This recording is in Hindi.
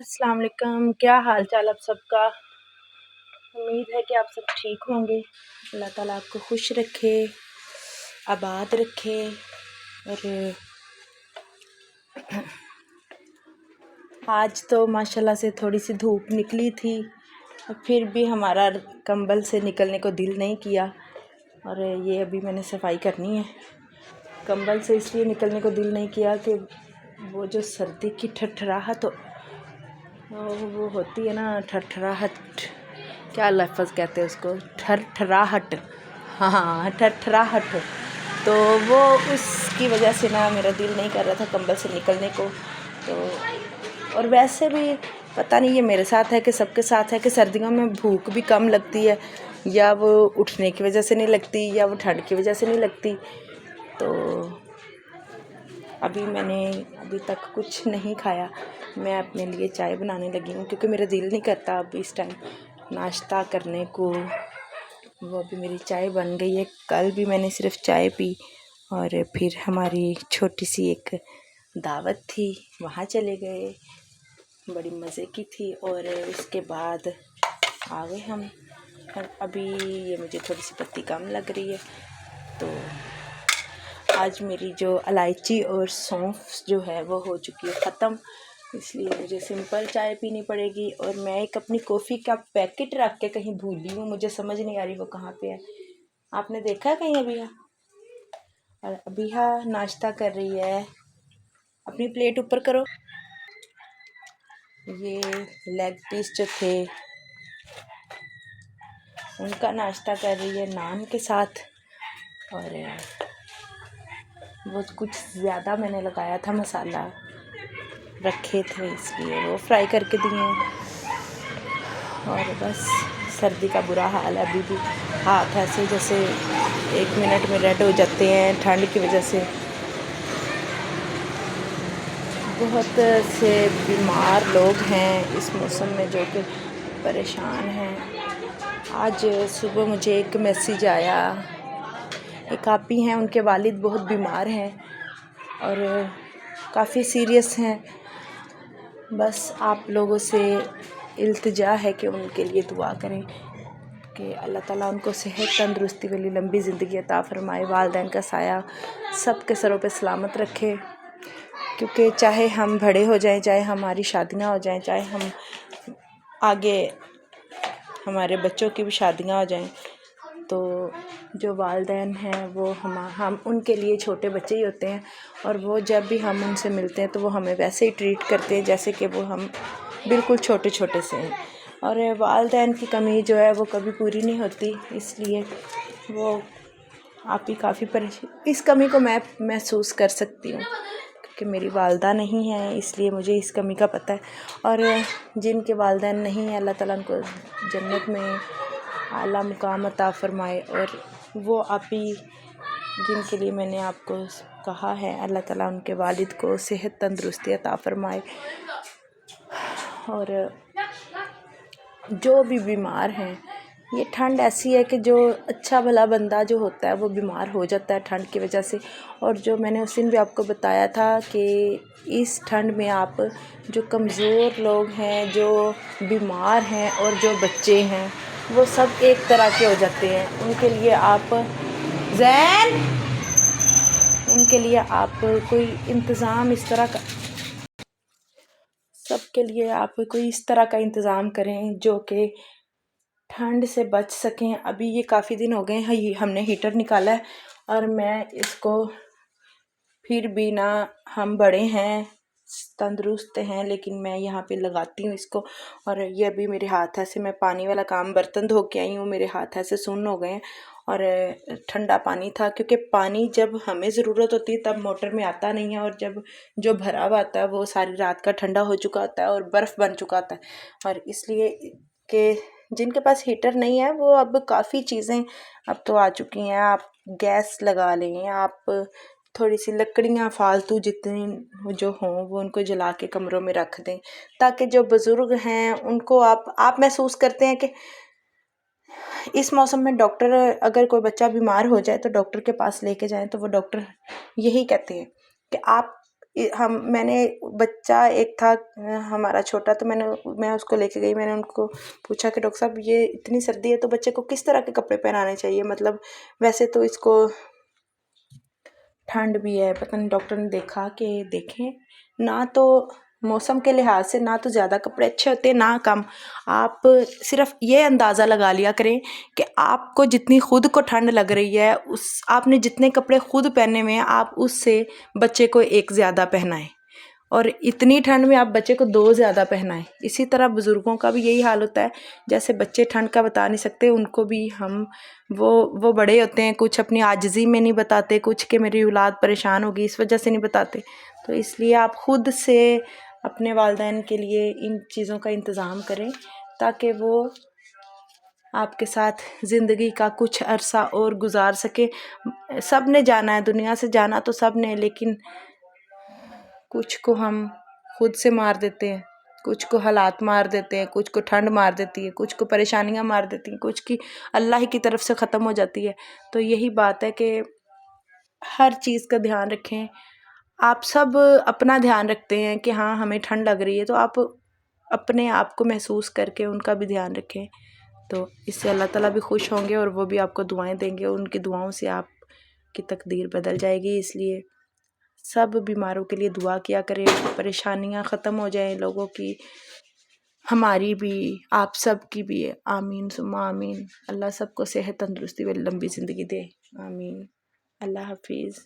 अस्सलाम वालेकुम। क्या हाल चाल आप सबका। उम्मीद है कि आप सब ठीक होंगे। अल्लाह ताला आपको खुश रखे, आबाद रखे। और आज तो माशाल्लाह से थोड़ी सी धूप निकली थी, फिर भी हमारा कंबल से निकलने को दिल नहीं किया। और ये अभी मैंने सफाई करनी है। कंबल से इसलिए निकलने को दिल नहीं किया कि वो जो सर्दी की ठठराहट वो होती है ना, ठठराहट, क्या लफ्ज़ कहते हैं उसको, ठठराहट। हाँ, ठठराहट। तो वो उसकी वजह से ना मेरा दिल नहीं कर रहा था कंबल से निकलने को। तो और वैसे भी पता नहीं ये मेरे साथ है कि सबके साथ है कि सर्दियों में भूख भी कम लगती है, या वो उठने की वजह से नहीं लगती, या वो ठंड की वजह से नहीं लगती। तो मैंने अभी तक कुछ नहीं खाया। मैं अपने लिए चाय बनाने लगी हूँ क्योंकि मेरा दिल नहीं करता अब इस टाइम नाश्ता करने को। वो अभी मेरी चाय बन गई है। कल भी मैंने सिर्फ चाय पी, और फिर हमारी छोटी सी एक दावत थी, वहाँ चले गए, बड़ी मज़े की थी। और उसके बाद आ गए हम। अभी ये मुझे थोड़ी सी पत्ती कम लग रही है, तो आज मेरी जो इलायची और सौंफ जो है वो हो चुकी है ख़त्म, इसलिए मुझे सिंपल चाय पीनी पड़ेगी। और मैं एक अपनी कॉफ़ी का पैकेट रख के कहीं भूली हूँ, मुझे समझ नहीं आ रही वो कहाँ पे है। आपने देखा है कहीं अभी? और अभी नाश्ता कर रही है। अपनी प्लेट ऊपर करो। ये लेग पीस जो थे उनका नाश्ता कर रही है नान के साथ। और वो कुछ ज़्यादा मैंने लगाया था, मसाला रखे थे इसलिए वो फ्राई करके दिए। और बस सर्दी का बुरा हाल है। अभी भी हाथ ऐसे जैसे 1 मिनट में रेड हो जाते हैं ठंड की वजह से। बहुत से बीमार लोग हैं इस मौसम में जो कि परेशान हैं। आज सुबह मुझे एक मैसेज आया, एक आपी हैं, उनके वालिद बहुत बीमार हैं और काफ़ी सीरियस हैं। बस आप लोगों से इल्तिजा है कि उनके लिए दुआ करें कि अल्लाह ताला उनको सेहत, तंदुरुस्ती वाली लंबी ज़िंदगी अता फ़रमाए, वालिदैन का साया सब के सरों पे सलामत रखे। क्योंकि चाहे हम बड़े हो जाएं, चाहे हमारी शादियां हो जाएं, चाहे हम आगे हमारे बच्चों की भी शादियां हो जाएं, तो जो वालिदैन हैं वो हम उनके लिए छोटे बच्चे ही होते हैं। और वो जब भी हम उनसे मिलते हैं तो वो हमें वैसे ही ट्रीट करते हैं जैसे कि वो हम बिल्कुल छोटे छोटे से हैं। और वालिदैन की कमी जो है वो कभी पूरी नहीं होती, इसलिए वो आप ही काफ़ी परेशान, इस कमी को मैं महसूस कर सकती हूँ क्योंकि मेरी वालदा नहीं है, इसलिए मुझे इस कमी का पता है। और जिनके वालिदैन नहीं है, अल्लाह ताला उनको जन्नत में आला मुकाम अता फ़रमाए। और वो आप ही जिनके लिए मैंने आपको कहा है, अल्लाह ताला उनके वालिद को सेहत तंदुरुस्ती अता फ़रमाए। और जो भी बीमार हैं, ये ठंड ऐसी है कि जो अच्छा भला बंदा जो होता है वो बीमार हो जाता है ठंड की वजह से। और जो मैंने उस दिन भी आपको बताया था कि इस ठंड में आप जो कमज़ोर लोग हैं, जो बीमार हैं और जो बच्चे हैं, वो सब एक तरह के हो जाते हैं। उनके लिए आप कोई इंतज़ाम इस तरह का, सबके लिए आप कोई इस तरह का इंतज़ाम करें जो कि ठंड से बच सकें। अभी ये काफ़ी दिन हो गए हैं हमने हीटर निकाला है, और मैं इसको फिर भी ना, हम बड़े हैं, तंदुरुस्त हैं, लेकिन मैं यहाँ पे लगाती हूँ इसको। और ये अभी मेरे हाथ ऐसे, मैं पानी वाला काम बर्तन धो के आई हूँ, मेरे हाथ ऐसे सुन्न हो गए हैं। और ठंडा पानी था क्योंकि पानी जब हमें ज़रूरत होती है तब मोटर में आता नहीं है, और जब जो भरा हुआ आता है वो सारी रात का ठंडा हो चुका होता है और बर्फ़ बन चुका होता है। और इसलिए कि जिनके पास हीटर नहीं है वो अब काफ़ी चीज़ें अब तो आ चुकी हैं। आप गैस लगा लें, आप थोड़ी सी लकड़ियाँ फालतू जितनी जो हों वो उनको जला के कमरों में रख दें, ताकि जो बुज़ुर्ग हैं उनको आप महसूस करते हैं कि इस मौसम में डॉक्टर, अगर कोई बच्चा बीमार हो जाए तो डॉक्टर के पास लेके जाएं तो वो डॉक्टर यही कहते हैं कि आप मैंने बच्चा एक था हमारा छोटा, तो मैं उसको लेके गई। मैंने उनको पूछा कि डॉक्टर साहब ये इतनी सर्दी है तो बच्चे को किस तरह के कपड़े पहनाने चाहिए, मतलब वैसे तो इसको ठंड भी है। पता नहीं डॉक्टर ने देखा कि देखें ना, तो मौसम के लिहाज से ना तो ज़्यादा कपड़े अच्छे होते हैं ना कम। आप सिर्फ ये अंदाज़ा लगा लिया करें कि आपको जितनी खुद को ठंड लग रही है, उस आपने जितने कपड़े खुद पहने हुए हैं आप उससे बच्चे को एक ज़्यादा पहनाएं, और इतनी ठंड में आप बच्चे को 2 ज़्यादा पहनाएं। इसी तरह बुज़ुर्गों का भी यही हाल होता है। जैसे बच्चे ठंड का बता नहीं सकते, उनको भी हम वो बड़े होते हैं, कुछ अपनी आजिज़ी में नहीं बताते, कुछ कि मेरी औलाद परेशान होगी इस वजह से नहीं बताते। तो इसलिए आप ख़ुद से अपने वालिदैन के लिए इन चीज़ों का इंतज़ाम करें ताकि वो आपके साथ ज़िंदगी का कुछ अरसा और गुजार सके। सब ने जाना है, दुनिया से जाना तो सब ने, लेकिन कुछ को हम खुद से मार देते हैं, कुछ को हालात मार देते हैं, कुछ को ठंड मार देती है, कुछ को परेशानियां मार देती हैं, कुछ की अल्लाह ही की तरफ से ख़त्म हो जाती है। तो यही बात है कि हर चीज़ का ध्यान रखें। आप सब अपना ध्यान रखते हैं कि हाँ हमें ठंड लग रही है, तो आप अपने आप को महसूस करके उनका भी ध्यान रखें। तो इससे अल्लाह ताला भी खुश होंगे और वो भी आपको दुआएं देंगे, और उनकी दुआओं से आपकी तकदीर बदल जाएगी। इसलिए सब बीमारों के लिए दुआ किया करें, परेशानियां ख़त्म हो जाएं लोगों की, हमारी भी, आप सब की भी। आमीन सुम्मा आमीन। अल्लाह सबको सेहत तंदुरुस्ती व लंबी ज़िंदगी दे। आमीन। अल्लाह हाफिज़।